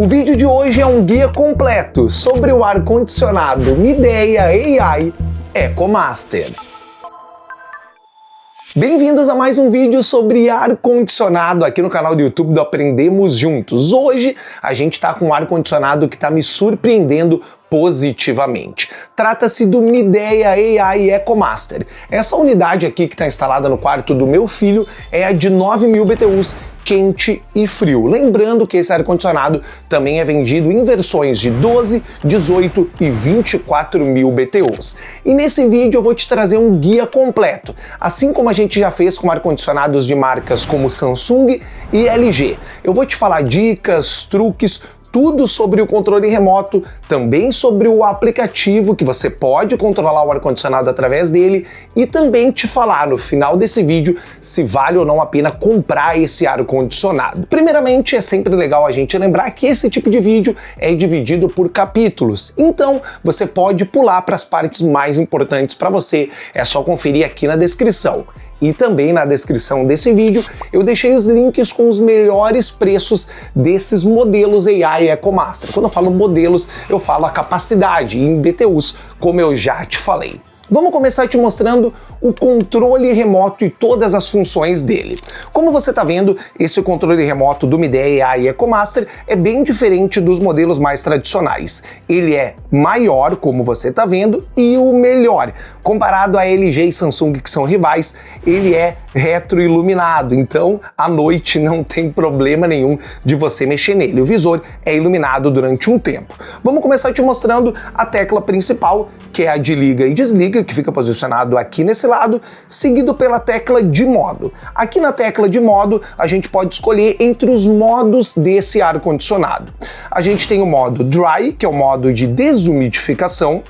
O vídeo de hoje é um guia completo sobre o ar-condicionado Midea AI EcoMaster. Bem-vindos a mais um vídeo sobre ar-condicionado aqui no canal do YouTube do Aprendemos Juntos. Hoje a gente está com um ar-condicionado que está me surpreendendo positivamente. Trata-se do Midea AI EcoMaster. Essa unidade aqui que está instalada no quarto do meu filho é a de 9.000 BTUs, quente e frio. Lembrando que esse ar-condicionado também é vendido em versões de 12, 18 e 24.000 BTUs. E nesse vídeo eu vou te trazer um guia completo, assim como a gente já fez com ar-condicionados de marcas como Samsung e LG. Eu vou te falar dicas, truques, tudo sobre o controle remoto, também sobre o aplicativo que você pode controlar o ar-condicionado através dele e também te falar no final desse vídeo se vale ou não a pena comprar esse ar-condicionado. Primeiramente, é sempre legal a gente lembrar que esse tipo de vídeo é dividido por capítulos, então você pode pular para as partes mais importantes para você, é só conferir aqui na descrição. E também na descrição desse vídeo eu deixei os links com os melhores preços desses modelos AI EcoMaster. Quando eu falo modelos, eu falo a capacidade em BTUs, como eu já te falei. Vamos começar te mostrando o controle remoto e todas as funções dele. Como você está vendo, esse controle remoto do Midea AI EcoMaster é bem diferente dos modelos mais tradicionais. Ele é maior, como você está vendo, e o melhor. Comparado a LG e Samsung, que são rivais, ele é retroiluminado, então à noite não tem problema nenhum de você mexer nele. O visor é iluminado durante um tempo. Vamos começar te mostrando a tecla principal, que é a de liga e desliga, que fica posicionado aqui nesse lado, seguido pela tecla de modo. Aqui na tecla de modo, a gente pode escolher entre os modos desse ar-condicionado. A gente tem o modo Dry, que é o modo de desumidificação,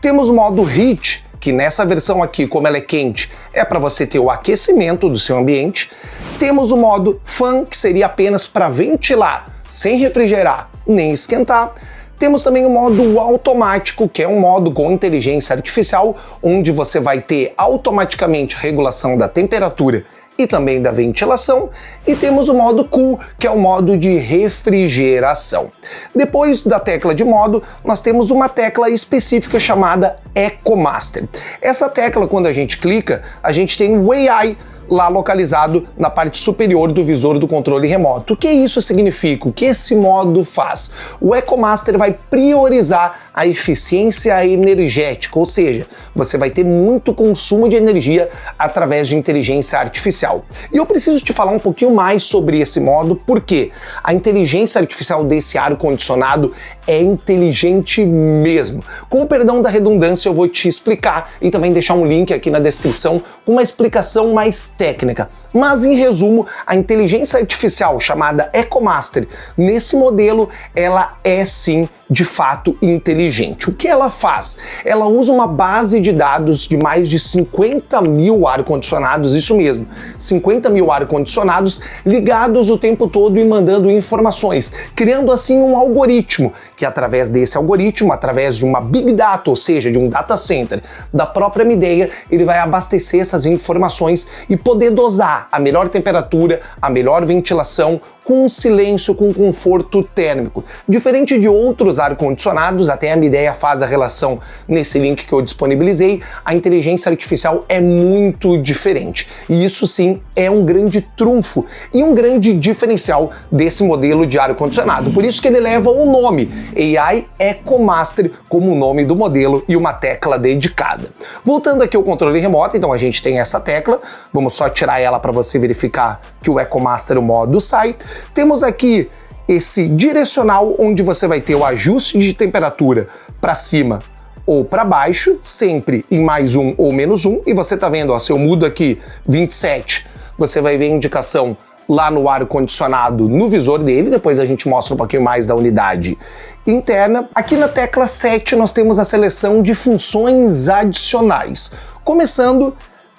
temos o modo Heat, que nessa versão aqui, como ela é quente, é para você ter o aquecimento do seu ambiente. Temos o modo Fan, que seria apenas para ventilar, sem refrigerar nem esquentar. Temos também o modo automático, que é um modo com inteligência artificial, onde você vai ter automaticamente a regulação da temperatura e também da ventilação, e temos o modo Cool, que é o modo de refrigeração. Depois da tecla de modo, nós temos uma tecla específica chamada EcoMaster. Essa tecla, quando a gente clica, a gente tem o AI lá localizado na parte superior do visor do controle remoto. O que isso significa? O que esse modo faz? O EcoMaster vai priorizar a eficiência energética, ou seja, você vai ter muito consumo de energia através de inteligência artificial. E eu preciso te falar um pouquinho mais sobre esse modo, porque a inteligência artificial desse ar-condicionado é inteligente mesmo. Com o perdão da redundância, eu vou te explicar e também deixar um link aqui na descrição com uma explicação mais técnica. Mas, em resumo, a inteligência artificial chamada EcoMaster, nesse modelo, ela é sim, de fato, inteligente. O que ela faz? Ela usa uma base de dados de mais de 50.000 ar-condicionados, isso mesmo, 50.000 ar-condicionados ligados o tempo todo e mandando informações, criando assim um algoritmo, que através desse algoritmo, através de uma Big Data, ou seja, de um data center da própria Midea, ele vai abastecer essas informações e poder dosar a melhor temperatura, a melhor ventilação, com silêncio, com conforto térmico. Diferente de outros ar-condicionados, até a Midea faz a relação nesse link que eu disponibilizei, a inteligência artificial é muito diferente. E isso sim é um grande trunfo e um grande diferencial desse modelo de ar-condicionado. Por isso que ele leva o nome AI EcoMaster como o nome do modelo e uma tecla dedicada. Voltando aqui ao controle remoto, então a gente tem essa tecla, vamos só tirar ela para você verificar que o EcoMaster, o modo sai. Temos aqui esse direcional onde você vai ter o ajuste de temperatura para cima ou para baixo, sempre em mais um ou menos um, e você está vendo, ó, se eu mudo aqui 27, você vai ver a indicação lá no ar-condicionado no visor dele, depois a gente mostra um pouquinho mais da unidade interna. Aqui na tecla 7 nós temos a seleção de funções adicionais. Começando,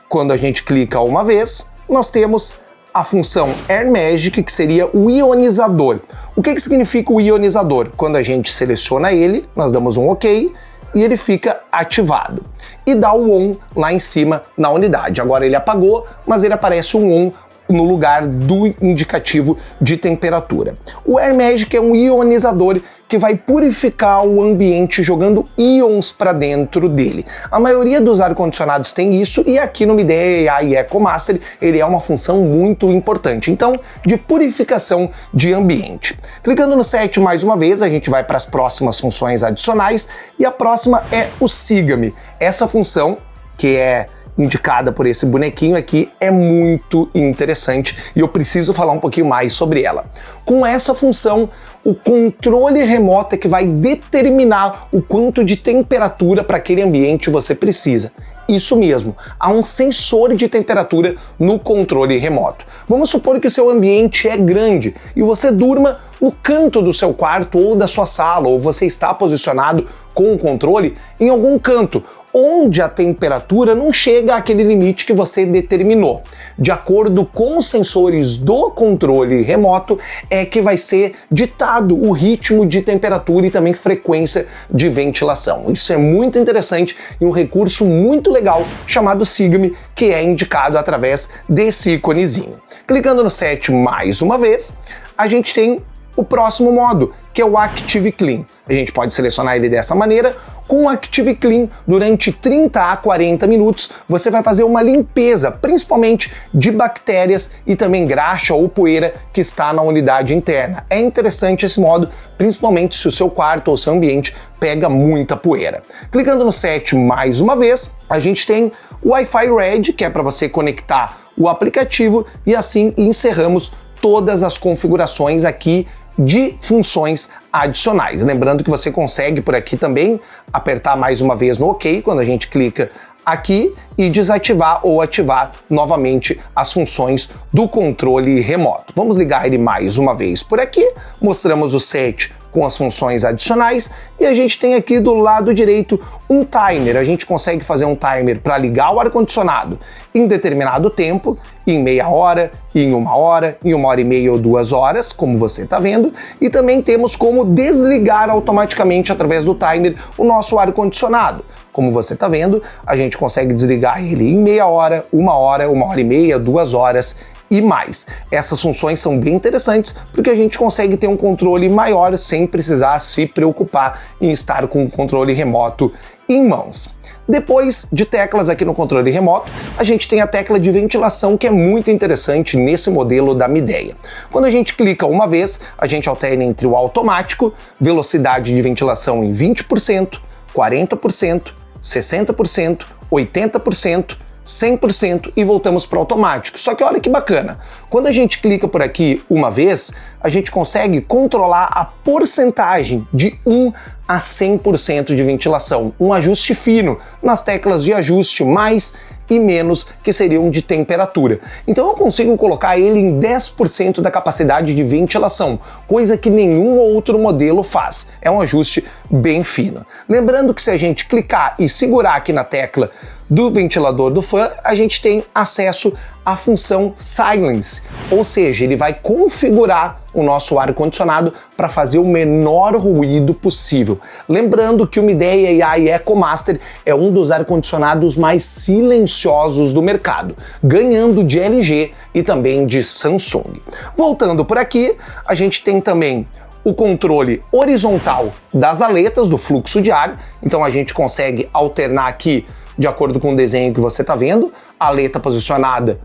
quando a gente clica uma vez, nós temos a função Air Magic, que seria o ionizador. O que significa o ionizador? Quando a gente seleciona ele, nós damos um OK e ele fica ativado. E dá o ON lá em cima na unidade. Agora ele apagou, mas ele aparece um ON no lugar do indicativo de temperatura. O Air Magic é um ionizador que vai purificar o ambiente jogando íons para dentro dele. A maioria dos ar-condicionados tem isso e aqui no Midea AI EcoMaster ele é uma função muito importante, então, de purificação de ambiente. Clicando no Set mais uma vez, a gente vai para as próximas funções adicionais e a próxima é o Siga-me. Essa função, que é indicada por esse bonequinho aqui, é muito interessante e eu preciso falar um pouquinho mais sobre ela. Com essa função, o controle remoto é que vai determinar o quanto de temperatura para aquele ambiente você precisa. Isso mesmo, há um sensor de temperatura no controle remoto. Vamos supor que o seu ambiente é grande e você durma no canto do seu quarto ou da sua sala, ou você está posicionado com o controle em algum canto, onde a temperatura não chega àquele limite que você determinou. De acordo com os sensores do controle remoto, é que vai ser ditado o ritmo de temperatura e também frequência de ventilação. Isso é muito interessante e um recurso muito legal chamado Siga-me, que é indicado através desse íconezinho. Clicando no Set mais uma vez, a gente tem o próximo modo, que é o Active Clean. A gente pode selecionar ele dessa maneira. Com o Active Clean, durante 30 a 40 minutos, você vai fazer uma limpeza, principalmente de bactérias e também graxa ou poeira que está na unidade interna. É interessante esse modo, principalmente se o seu quarto ou seu ambiente pega muita poeira. Clicando no Set mais uma vez, a gente tem o Wi-Fi Red, que é para você conectar o aplicativo, e assim encerramos todas as configurações aqui de funções adicionais. Lembrando que você consegue por aqui também apertar mais uma vez no OK quando a gente clica aqui e desativar ou ativar novamente as funções do controle remoto. Vamos ligar ele mais uma vez por aqui, mostramos o Set com as funções adicionais e a gente tem aqui do lado direito um timer. A gente consegue fazer um timer para ligar o ar-condicionado em determinado tempo, em meia hora, em 1 hora, em 1h30 ou 2 horas, como você está vendo, e também temos como desligar automaticamente através do timer o nosso ar-condicionado. Como você está vendo, a gente consegue desligar ele em meia hora, 1 hora, 1h30, 2 horas e mais. Essas funções são bem interessantes porque a gente consegue ter um controle maior sem precisar se preocupar em estar com o controle remoto em mãos. Depois de teclas aqui no controle remoto, a gente tem a tecla de ventilação, que é muito interessante nesse modelo da Midea. Quando a gente clica uma vez, a gente alterna entre o automático, velocidade de ventilação em 20%, 40%, 60%, 80%, 100% e voltamos para o automático. Só que olha que bacana, quando a gente clica por aqui uma vez, a gente consegue controlar a porcentagem de 1 a 100% de ventilação, um ajuste fino nas teclas de ajuste mais e menos, que seriam de temperatura. Então eu consigo colocar ele em 10% da capacidade de ventilação, coisa que nenhum outro modelo faz. É um ajuste bem fino. Lembrando que se a gente clicar e segurar aqui na tecla do ventilador do fã, a gente tem acesso à função Silence, ou seja, ele vai configurar o nosso ar-condicionado para fazer o menor ruído possível. Lembrando que o Midea AI EcoMaster é um dos ar-condicionados mais silenciosos do mercado, ganhando de LG e também de Samsung. Voltando por aqui, a gente tem também o controle horizontal das aletas do fluxo de ar, então a gente consegue alternar aqui de acordo com o desenho que você está vendo, a aleta posicionada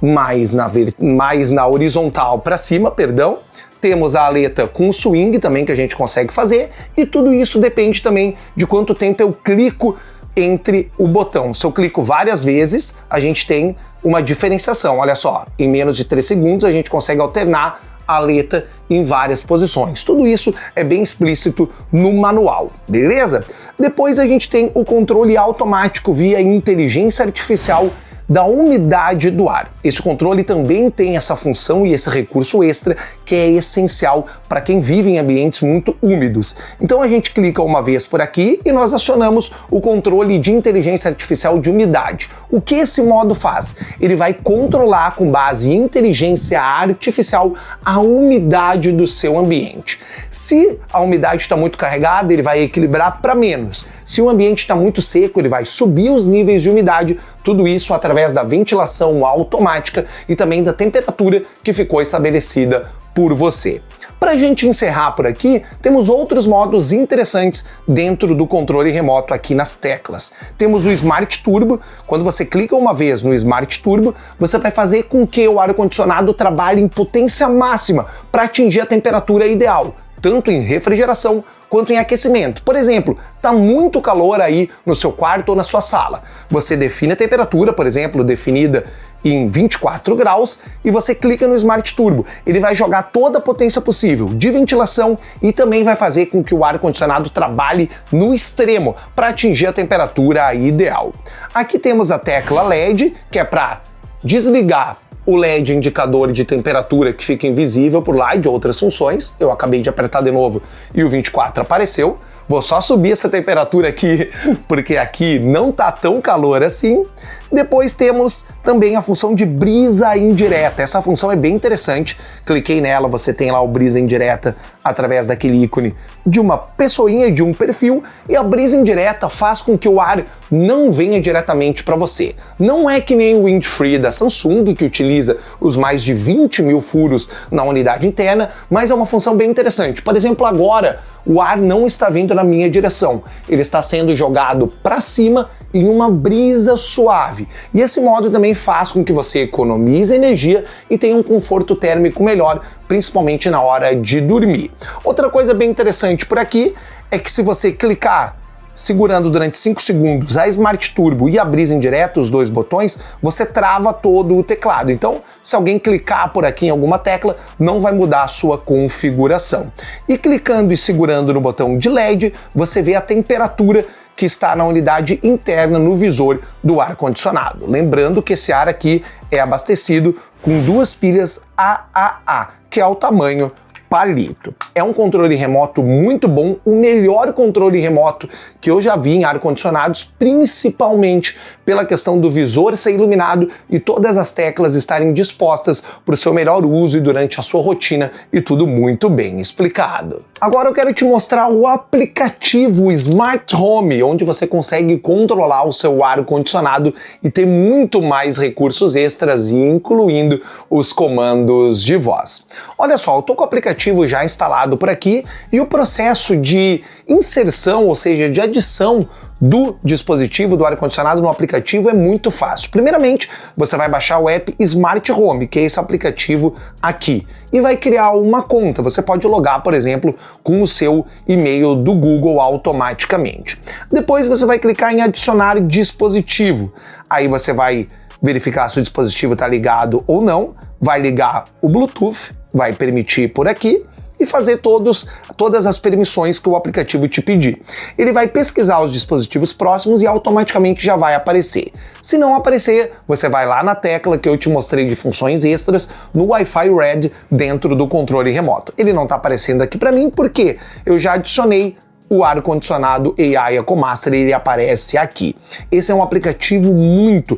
mais na horizontal para cima, perdão. Temos a aleta com swing também que a gente consegue fazer, e tudo isso depende também de quanto tempo eu clico entre o botão. Se eu clico várias vezes, a gente tem uma diferenciação. Olha só, em menos de 3 segundos a gente consegue alternar a aleta em várias posições. Tudo isso é bem explícito no manual, beleza? Depois a gente tem o controle automático via inteligência artificial da umidade do ar. Esse controle também tem essa função e esse recurso extra que é essencial para quem vive em ambientes muito úmidos. Então a gente clica uma vez por aqui e nós acionamos o controle de inteligência artificial de umidade. O que esse modo faz? Ele vai controlar com base em inteligência artificial a umidade do seu ambiente. Se a umidade está muito carregada, ele vai equilibrar para menos. Se o ambiente está muito seco, ele vai subir os níveis de umidade, tudo isso através através da ventilação automática e também da temperatura que ficou estabelecida por você. Para a gente encerrar por aqui, temos outros modos interessantes dentro do controle remoto aqui nas teclas. Temos o Smart Turbo. Quando você clica uma vez no Smart Turbo, você vai fazer com que o ar-condicionado trabalhe em potência máxima para atingir a temperatura ideal, tanto em refrigeração quanto em aquecimento. Por exemplo, está muito calor aí no seu quarto ou na sua sala. Você define a temperatura, por exemplo, definida em 24 graus, e você clica no Smart Turbo. Ele vai jogar toda a potência possível de ventilação e também vai fazer com que o ar-condicionado trabalhe no extremo para atingir a temperatura ideal. Aqui temos a tecla LED, que é para desligar o LED indicador de temperatura que fica invisível por lá e de outras funções. Eu acabei de apertar de novo e o 24 apareceu. Vou só subir essa temperatura aqui, porque aqui não tá tão calor assim. Depois temos também a função de brisa indireta. Essa função é bem interessante. Cliquei nela, você tem lá o brisa indireta através daquele ícone de uma pessoinha, de um perfil, e a brisa indireta faz com que o ar não venha diretamente para você. Não é que nem o Windfree da Samsung, que utiliza os mais de 20 mil furos na unidade interna, mas é uma função bem interessante. Por exemplo, agora o ar não está vindo na minha direção, ele está sendo jogado para cima em uma brisa suave. E esse modo também faz com que você economize energia e tenha um conforto térmico melhor, principalmente na hora de dormir. Outra coisa bem interessante por aqui é que se você clicar segurando durante 5 segundos a Smart Turbo e a brisa indireta, os dois botões, você trava todo o teclado. Então, se alguém clicar por aqui em alguma tecla, não vai mudar a sua configuração. E clicando e segurando no botão de LED, você vê a temperatura que está na unidade interna no visor do ar-condicionado. Lembrando que esse ar aqui é abastecido com 2 pilhas AAA, que é o tamanho palito. É um controle remoto muito bom, o melhor controle remoto que eu já vi em ar-condicionados, principalmente pela questão do visor ser iluminado e todas as teclas estarem dispostas para o seu melhor uso e durante a sua rotina, e tudo muito bem explicado. Agora eu quero te mostrar o aplicativo Smart Home, onde você consegue controlar o seu ar-condicionado e ter muito mais recursos extras, incluindo os comandos de voz. Olha só, eu estou com o aplicativo já instalado por aqui e o processo de inserção, ou seja, de adição do dispositivo do ar-condicionado no aplicativo é muito fácil. Primeiramente, você vai baixar o app Smart Home, que é esse aplicativo aqui, e vai criar uma conta. Você pode logar, por exemplo, com o seu e-mail do Google automaticamente. Depois você vai clicar em adicionar dispositivo. Aí você vai verificar se o dispositivo está ligado ou não, vai ligar o Bluetooth, vai permitir por aqui e fazer todas as permissões que o aplicativo te pedir. Ele vai pesquisar os dispositivos próximos e automaticamente já vai aparecer. Se não aparecer, você vai lá na tecla que eu te mostrei de funções extras no Wi-Fi Red dentro do controle remoto. Ele não está aparecendo aqui para mim porque eu já adicionei o ar-condicionado AI EcoMaster, ele aparece aqui. Esse é um aplicativo muito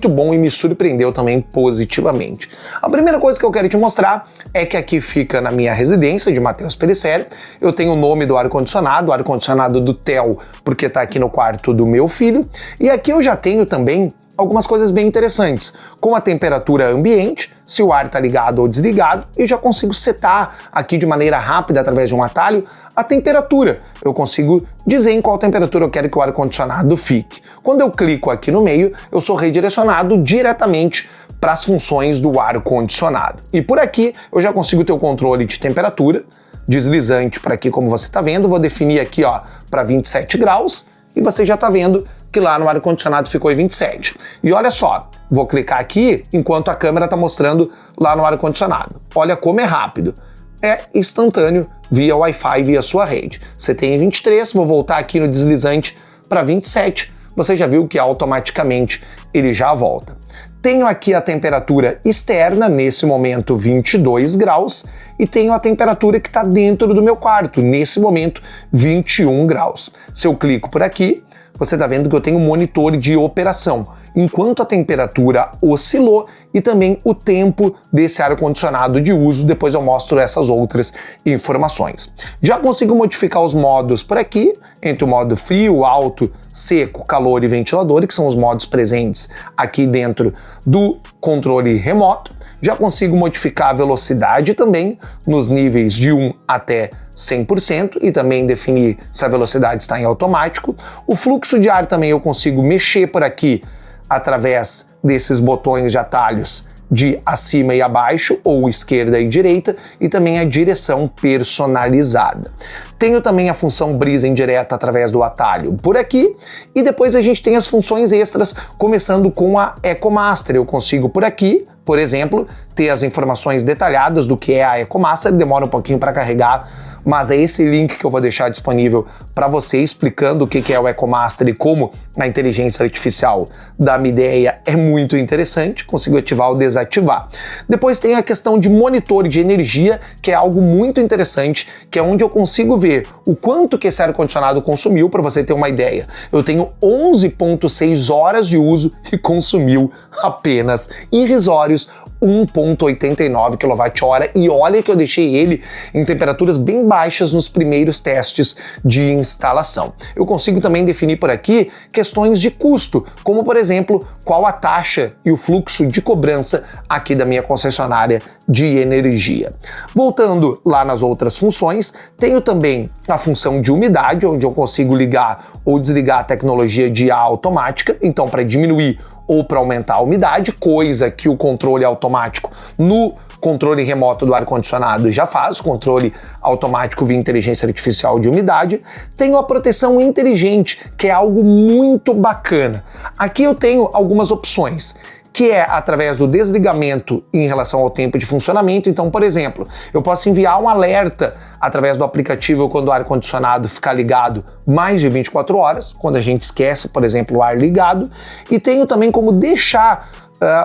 bom e me surpreendeu também positivamente. A primeira coisa que eu quero te mostrar é que aqui fica na minha residência de Matheus Pellicer. Eu tenho o nome do ar-condicionado do Theo, porque está aqui no quarto do meu filho. E aqui eu já tenho também algumas coisas bem interessantes, como a temperatura ambiente, se o ar está ligado ou desligado, e já consigo setar aqui de maneira rápida, através de um atalho, a temperatura. Eu consigo dizer em qual temperatura eu quero que o ar-condicionado fique. Quando eu clico aqui no meio, eu sou redirecionado diretamente para as funções do ar-condicionado. E por aqui eu já consigo ter o controle de temperatura, deslizante para aqui, como você está vendo, vou definir aqui para 27 graus, e você já está vendo que lá no ar-condicionado ficou em 27. E olha só, vou clicar aqui enquanto a câmera está mostrando lá no ar-condicionado. Olha como é rápido. É instantâneo via Wi-Fi, via sua rede. Você tem em 23, vou voltar aqui no deslizante para 27. Você já viu que automaticamente ele já volta. Tenho aqui a temperatura externa, nesse momento 22 graus, e tenho a temperatura que está dentro do meu quarto, nesse momento 21 graus. Se eu clico por aqui, você está vendo que eu tenho um monitor de operação, enquanto a temperatura oscilou e também o tempo desse ar-condicionado de uso. Depois eu mostro essas outras informações. Já consigo modificar os modos por aqui, entre o modo frio, alto, seco, calor e ventilador, que são os modos presentes aqui dentro do controle remoto. Já consigo modificar a velocidade também nos níveis de 1 até 100% e também definir se a velocidade está em automático. O fluxo de ar também eu consigo mexer por aqui através desses botões de atalhos de acima e abaixo, ou esquerda e direita, e também a direção personalizada. Tenho também a função brisa indireta através do atalho por aqui, e depois a gente tem as funções extras, começando com a EcoMaster. Eu consigo por aqui, por exemplo, ter as informações detalhadas do que é a EcoMaster, demora um pouquinho para carregar, mas é esse link que eu vou deixar disponível para você, explicando o que é o EcoMaster e como a inteligência artificial da Midea é muito interessante. Consigo ativar ou desativar. Depois tem a questão de monitor de energia, que é algo muito interessante, que é onde eu consigo ver o quanto que esse ar-condicionado consumiu. Para você ter uma ideia, eu tenho 11,6 horas de uso e consumiu apenas irrisórios 1,89 kWh, e olha que eu deixei ele em temperaturas bem baixas nos primeiros testes de instalação. Eu consigo também definir por aqui questões de custo, como por exemplo, qual a taxa e o fluxo de cobrança aqui da minha concessionária de energia. Voltando lá nas outras funções, tenho também a função de umidade, onde eu consigo ligar ou desligar a tecnologia de ar automática, então para diminuir ou para aumentar a umidade, coisa que o controle automático no controle remoto do ar-condicionado já faz, controle automático via inteligência artificial de umidade. Tenho a proteção inteligente, que é algo muito bacana. Aqui eu tenho algumas opções, que é através do desligamento em relação ao tempo de funcionamento. Então, por exemplo, eu posso enviar um alerta através do aplicativo quando o ar-condicionado ficar ligado mais de 24 horas, quando a gente esquece, por exemplo, o ar ligado, e tenho também como deixar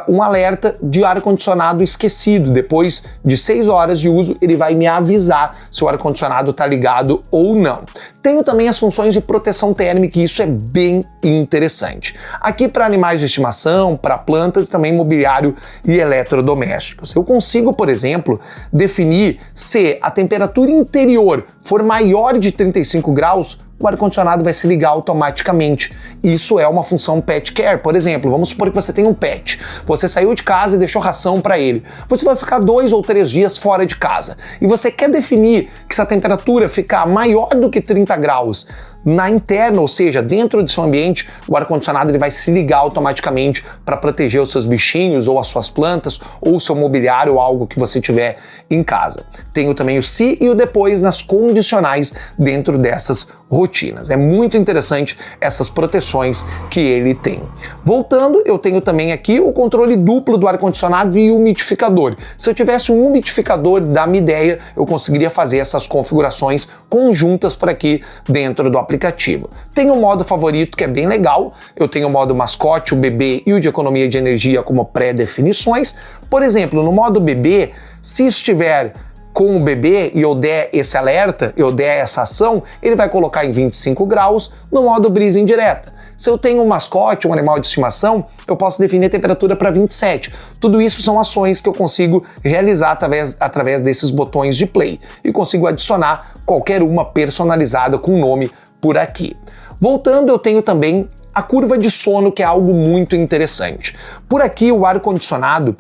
um alerta de ar-condicionado esquecido. Depois de 6 horas de uso, ele vai me avisar se o ar-condicionado está ligado ou não. Tenho também as funções de proteção térmica, e isso é bem interessante. Aqui para animais de estimação, para plantas e também mobiliário e eletrodomésticos. Eu consigo, por exemplo, definir se a temperatura interior for maior de 35 graus, o ar-condicionado vai se ligar automaticamente. Isso é uma função pet care. Por exemplo, vamos supor que você tem um pet. Você saiu de casa e deixou ração para ele. Você vai ficar 2 ou 3 dias fora de casa. E você quer definir que se a temperatura ficar maior do que 30 graus na interna, ou seja, dentro do seu ambiente, o ar-condicionado ele vai se ligar automaticamente para proteger os seus bichinhos, ou as suas plantas, ou o seu mobiliário, ou algo que você tiver em casa. Tenho também o se e o depois nas condicionais dentro dessas rotinas. É muito interessante essas proteções que ele tem. Voltando, eu tenho também aqui o controle duplo do ar-condicionado e umidificador. Se eu tivesse um umidificador da Midea, eu conseguiria fazer essas configurações conjuntas por aqui dentro do aplicativo. Tem um modo favorito que é bem legal. Eu tenho o modo mascote, o bebê e o de economia de energia como pré-definições. Por exemplo, no modo bebê, se estiver com o bebê e eu der esse alerta, eu der essa ação, ele vai colocar em 25 graus no modo brisa indireta. Se eu tenho um mascote, um animal de estimação, eu posso definir a temperatura para 27. Tudo isso são ações que eu consigo realizar através desses botões de play, e consigo adicionar qualquer uma personalizada com nome por aqui. Voltando, eu tenho também a curva de sono, que é algo muito interessante. Por aqui, o ar-condicionado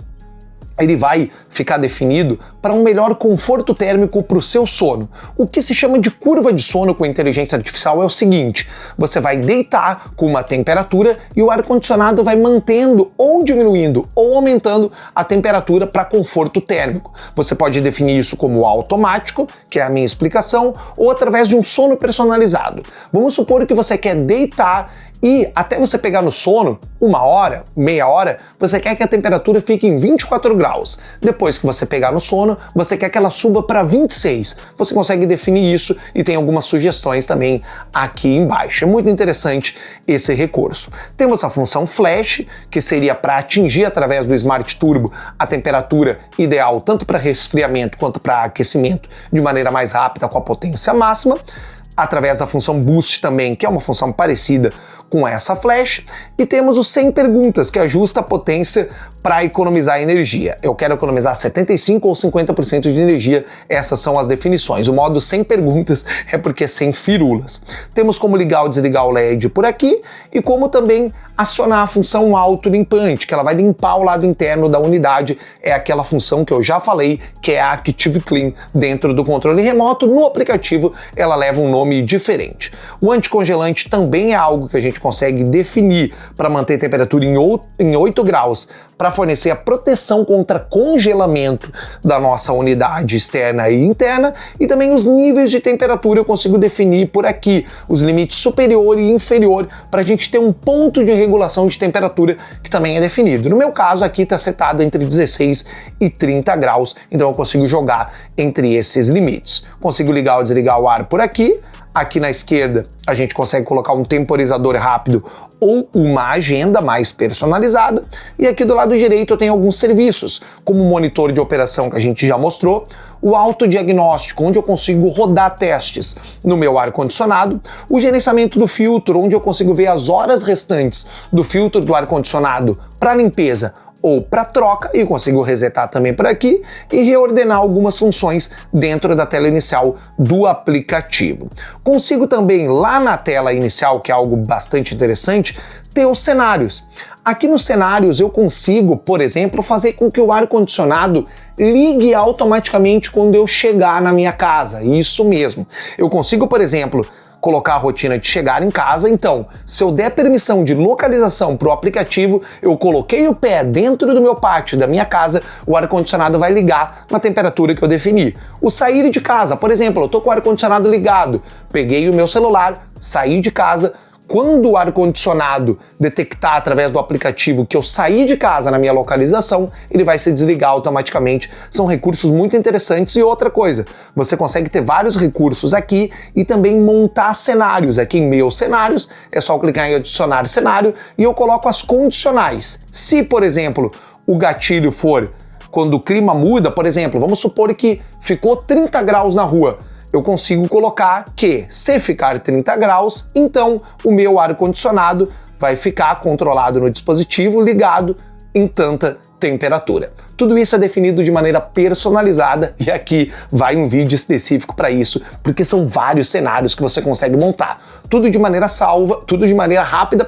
ele vai ficar definido para um melhor conforto térmico para o seu sono. O que se chama de curva de sono com a inteligência artificial é o seguinte: você vai deitar com uma temperatura e o ar-condicionado vai mantendo ou diminuindo ou aumentando a temperatura para conforto térmico. Você pode definir isso como automático, que é a minha explicação, ou através de um sono personalizado. Vamos supor que você quer deitar e até você pegar no sono, 1 hora, meia hora, você quer que a temperatura fique em 24 graus. Depois que você pegar no sono, você quer que ela suba para 26. Você consegue definir isso e tem algumas sugestões também aqui embaixo. É muito interessante esse recurso. Temos a função flash, que seria para atingir através do Smart Turbo a temperatura ideal tanto para resfriamento quanto para aquecimento de maneira mais rápida com a potência máxima. através da função Boost também, que é uma função parecida com essa flash, e temos o 100 perguntas, que ajusta a potência para economizar energia. Eu quero economizar 75% ou 50% de energia, essas são as definições. O modo 100 perguntas é porque é sem firulas. Temos como ligar ou desligar o LED por aqui, e como também acionar a função auto-limpante, que ela vai limpar o lado interno da unidade, é aquela função que eu já falei, que é a Active Clean dentro do controle remoto. No aplicativo ela leva um nome diferente. O anticongelante também é algo que a gente consegue definir para manter a temperatura em 8 graus, para fornecer a proteção contra congelamento da nossa unidade externa e interna, e também os níveis de temperatura eu consigo definir por aqui, os limites superior e inferior, para a gente ter um ponto de regulação de temperatura que também é definido. No meu caso aqui está setado entre 16 e 30 graus, então eu consigo jogar entre esses limites. Consigo ligar ou desligar o ar por aqui. Aqui na esquerda a gente consegue colocar um temporizador rápido ou uma agenda mais personalizada, e aqui do lado direito eu tenho alguns serviços, como o monitor de operação que a gente já mostrou, o autodiagnóstico, onde eu consigo rodar testes no meu ar-condicionado, o gerenciamento do filtro, onde eu consigo ver as horas restantes do filtro do ar-condicionado para limpeza ou para troca, e consigo resetar também por aqui e reordenar algumas funções dentro da tela inicial do aplicativo. Consigo também lá na tela inicial, que é algo bastante interessante, ter os cenários. Aqui nos cenários eu consigo, por exemplo, fazer com que o ar-condicionado ligue automaticamente quando eu chegar na minha casa. Isso mesmo. Eu consigo, por exemplo, colocar a rotina de chegar em casa, então, se eu der permissão de localização para o aplicativo, eu coloquei o pé dentro do meu pátio da minha casa, o ar-condicionado vai ligar na temperatura que eu defini. O sair de casa, por exemplo, eu estou com o ar-condicionado ligado, peguei o meu celular, saí de casa. Quando o ar-condicionado detectar através do aplicativo que eu saí de casa na minha localização, ele vai se desligar automaticamente. São recursos muito interessantes. E outra coisa, você consegue ter vários recursos aqui e também montar cenários. Aqui em meus cenários, é só clicar em adicionar cenário e eu coloco as condicionais. Se, por exemplo, o gatilho for quando o clima muda, por exemplo, vamos supor que ficou 30 graus na rua, eu consigo colocar que, se ficar 30 graus, então o meu ar-condicionado vai ficar controlado no dispositivo, ligado em tanta temperatura. Tudo isso é definido de maneira personalizada, e aqui vai um vídeo específico para isso, porque são vários cenários que você consegue montar. Tudo de maneira rápida,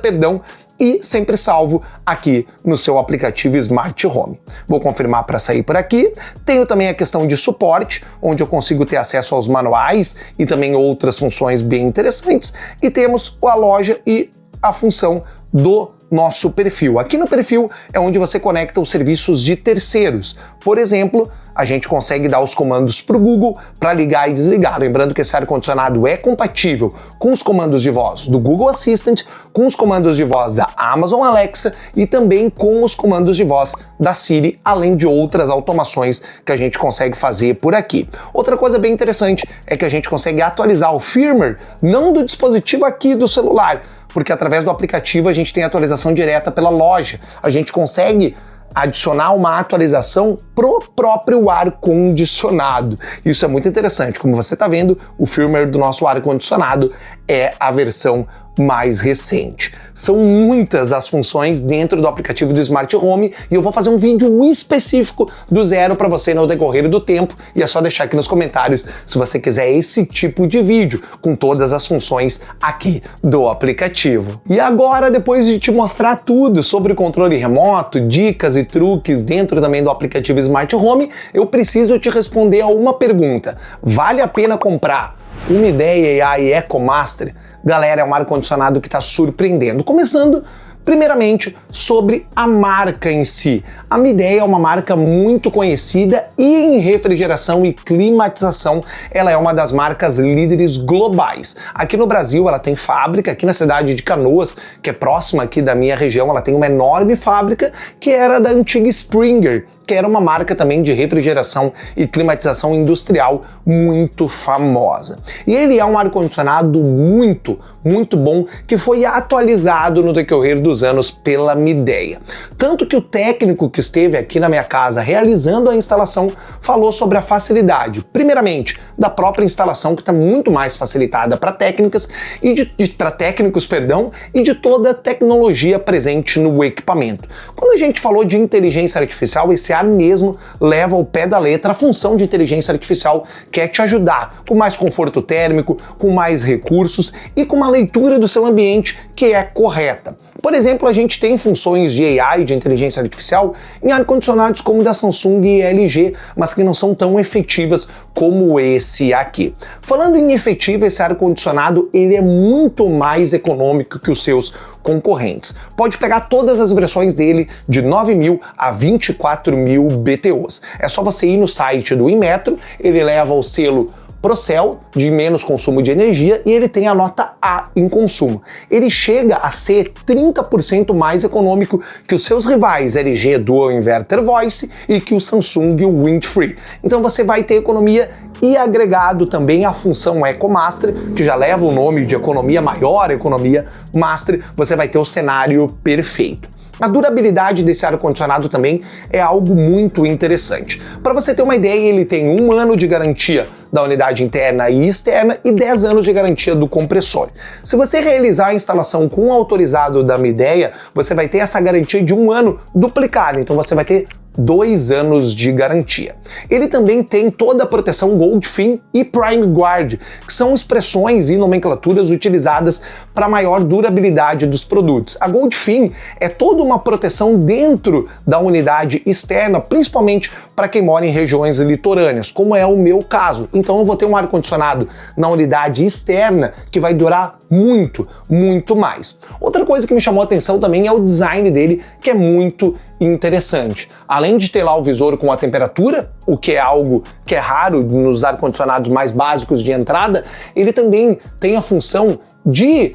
e sempre salvo aqui no seu aplicativo Smart Home. Vou confirmar para sair por aqui. Tenho também a questão de suporte, onde eu consigo ter acesso aos manuais e também outras funções bem interessantes. E temos a loja e a função do nosso perfil. Aqui no perfil é onde você conecta os serviços de terceiros. Por exemplo, a gente consegue dar os comandos para o Google para ligar e desligar. Lembrando que esse ar-condicionado é compatível com os comandos de voz do Google Assistant, com os comandos de voz da Amazon Alexa e também com os comandos de voz da Siri, além de outras automações que a gente consegue fazer por aqui. Outra coisa bem interessante é que a gente consegue atualizar o firmware, não do dispositivo aqui do celular, porque através do aplicativo a gente tem atualização direta pela loja. A gente consegue adicionar uma atualização pro próprio ar-condicionado. Isso é muito interessante. Como você está vendo, o firmware do nosso ar-condicionado é a versão mais recente. São muitas as funções dentro do aplicativo do Smart Home e eu vou fazer um vídeo específico do zero para você no decorrer do tempo, e é só deixar aqui nos comentários se você quiser esse tipo de vídeo com todas as funções aqui do aplicativo. E agora, depois de te mostrar tudo sobre o controle remoto, dicas e truques dentro também do aplicativo Smart Home, eu preciso te responder a uma pergunta. Vale a pena comprar uma Midea AI EcoMaster? Galera, é um ar-condicionado que está surpreendendo. Começando, primeiramente, sobre a marca em si. A Midea é uma marca muito conhecida e em refrigeração e climatização ela é uma das marcas líderes globais. Aqui no Brasil ela tem fábrica, aqui na cidade de Canoas, que é próxima aqui da minha região, ela tem uma enorme fábrica que era da antiga Springer, que era uma marca também de refrigeração e climatização industrial muito famosa. E ele é um ar-condicionado muito bom, que foi atualizado no decorrer do dos anos pela Midea. Tanto que o técnico que esteve aqui na minha casa realizando a instalação falou sobre a facilidade, primeiramente, da própria instalação, que está muito mais facilitada para técnicos, e de toda a tecnologia presente no equipamento. Quando a gente falou de inteligência artificial, esse ar mesmo leva ao pé da letra a função de inteligência artificial, que é te ajudar com mais conforto térmico, com mais recursos e com uma leitura do seu ambiente que é correta. Por exemplo, a gente tem funções de AI, de inteligência artificial, em ar-condicionados como da Samsung e LG, mas que não são tão efetivas como esse aqui. Falando em efetivo, esse ar-condicionado ele é muito mais econômico que os seus concorrentes. Pode pegar todas as versões dele de 9.000 a 24.000 BTUs. É só você ir no site do Inmetro, ele leva o selo Procel, de menos consumo de energia, e ele tem a nota A em consumo. Ele chega a ser 30% mais econômico que os seus rivais LG Dual Inverter Voice e que o Samsung Windfree. Então você vai ter economia e agregado também a função EcoMaster, que já leva o nome de economia maior, economia Master, você vai ter o cenário perfeito. A durabilidade desse ar-condicionado também é algo muito interessante. Para você ter uma ideia, ele tem 1 ano de garantia da unidade interna e externa e 10 anos de garantia do compressor. Se você realizar a instalação com o autorizado da Midea, você vai ter essa garantia de 1 ano duplicada, então você vai ter 2 anos de garantia. Ele também tem toda a proteção Goldfin e Prime Guard, que são expressões e nomenclaturas utilizadas para maior durabilidade dos produtos. A Goldfin é toda uma proteção dentro da unidade externa, principalmente para quem mora em regiões litorâneas, como é o meu caso. Então eu vou ter um ar-condicionado na unidade externa que vai durar muito, muito mais. Outra coisa que me chamou a atenção também é o design dele, que é muito interessante. Além de ter lá o visor com a temperatura, o que é algo que é raro nos ar-condicionados mais básicos de entrada, ele também tem a função de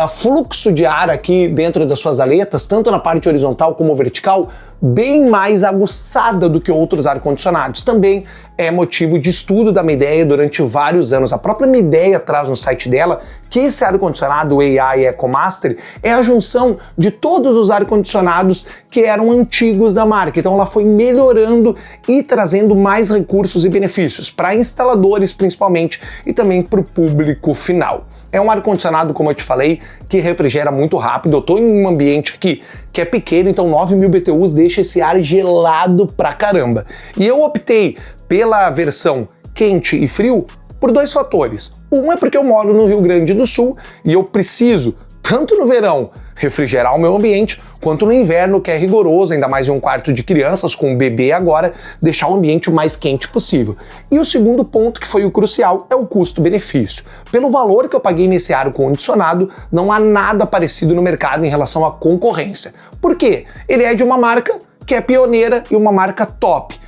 fluxo de ar aqui dentro das suas aletas, tanto na parte horizontal como vertical, bem mais aguçada do que outros ar-condicionados. Também é motivo de estudo da Midea durante vários anos. A própria Midea traz no site dela que esse ar-condicionado AI EcoMaster é a junção de todos os ar-condicionados que eram antigos da marca. Então ela foi melhorando e trazendo mais recursos e benefícios para instaladores principalmente e também para o público final. É um ar-condicionado, como eu te falei, que refrigera muito rápido. Eu estou em um ambiente aqui que é pequeno, então 9.000 BTUs deixa esse ar gelado pra caramba. E eu optei pela versão quente e frio por 2 fatores. Um é porque eu moro no Rio Grande do Sul e eu preciso, tanto no verão, refrigerar o meu ambiente, quanto no inverno, que é rigoroso, ainda mais em um quarto de crianças, com um bebê agora, deixar o ambiente o mais quente possível. E o segundo ponto, que foi o crucial, é o custo-benefício. Pelo valor que eu paguei nesse ar-condicionado, não há nada parecido no mercado em relação à concorrência. Por quê? Ele é de uma marca que é pioneira e uma marca top.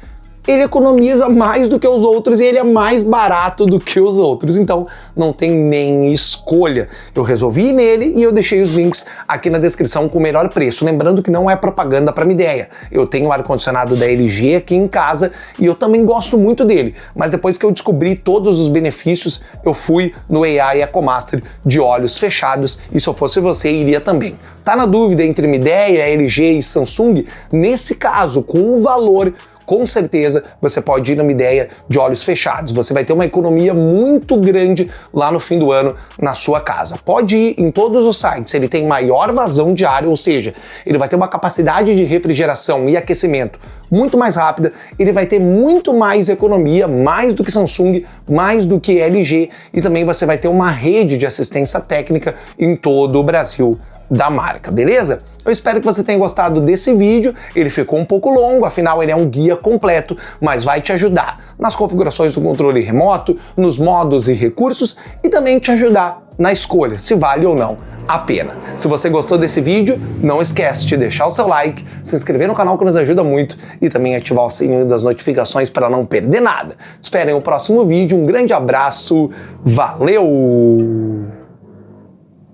Ele economiza mais do que os outros e ele é mais barato do que os outros, então não tem nem escolha. Eu resolvi ir nele e eu deixei os links aqui na descrição com o melhor preço. Lembrando que não é propaganda para Midea. Eu tenho o ar-condicionado da LG aqui em casa e eu também gosto muito dele, mas depois que eu descobri todos os benefícios, eu fui no AI EcoMaster de olhos fechados e se eu fosse você, iria também. Tá na dúvida entre Midea, LG e Samsung? Nesse caso, com o valor, com certeza você pode ir na Midea de olhos fechados. Você vai ter uma economia muito grande lá no fim do ano na sua casa. Pode ir em todos os sites, ele tem maior vazão de ar, ou seja, ele vai ter uma capacidade de refrigeração e aquecimento muito mais rápida, ele vai ter muito mais economia, mais do que Samsung, mais do que LG, e também você vai ter uma rede de assistência técnica em todo o Brasil da marca, beleza? Eu espero que você tenha gostado desse vídeo, ele ficou um pouco longo, afinal ele é um guia completo, mas vai te ajudar nas configurações do controle remoto, nos modos e recursos e também te ajudar na escolha, se vale ou não a pena. Se você gostou desse vídeo, não esquece de deixar o seu like, se inscrever no canal que nos ajuda muito e também ativar o sininho das notificações para não perder nada. Te espero em o próximo vídeo, um grande abraço, valeu!